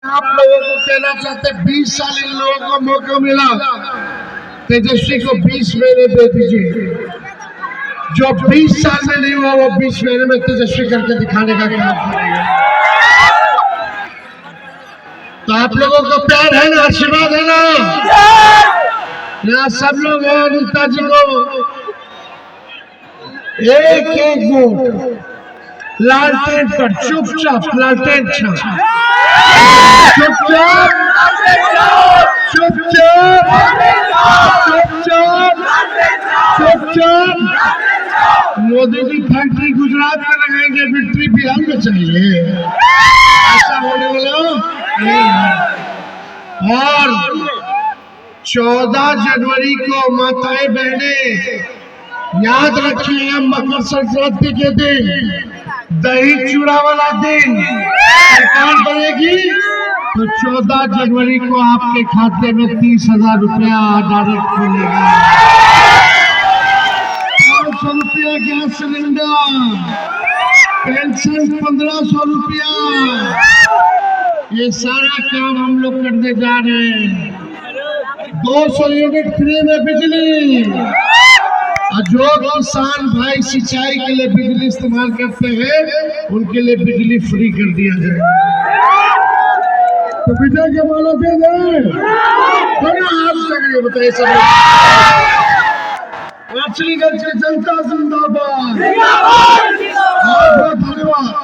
आप लोगों को कहना चाहते 20 साल इन लोगों को मौका मिला, तेजस्वी को 20 महीने दे दीजिए। जो 20 साल में नहीं हुआ वो 20 महीने में तेजस्वी करके दिखाने का काम करेगा। तो आप लोगों को प्यार है ना, आशीर्वाद है ना? यहाँ सब लोग हैं अनिता जी को एक एक वोट लालटेन पर चुपचाप लालटेन चुपचाप चुपचाप चुपचाप चुपचाप मोदी की फैक्ट्री गुजरात में लगाएंगे, विक्ट्री बिहार में चाहिए, ऐसा होने वाला नहीं। और 14 जनवरी को माताएं बहनें याद रखिए, मकर संक्रांति के दिन दही चूड़ा वाला दिन सरकार बनेगी तो 14 जनवरी को आपके खाते में 30,000 रुपया डायरेक्ट मिलेगा। 500 रुपया गैस सिलेंडर, पेंशन 1500 रुपया, ये सारा काम हम लोग करने जा रहे हैं। 200 यूनिट फ्री में बिजली, और जो किसान भाई सिंचाई के लिए बिजली इस्तेमाल करते हैं उनके लिए बिजली फ्री कर दिया जाए। तो विजय के मानो दे दें, आज तक बताइए सब। मछलीगंज की जनता जिंदाबाद, बहुत बहुत धन्यवाद।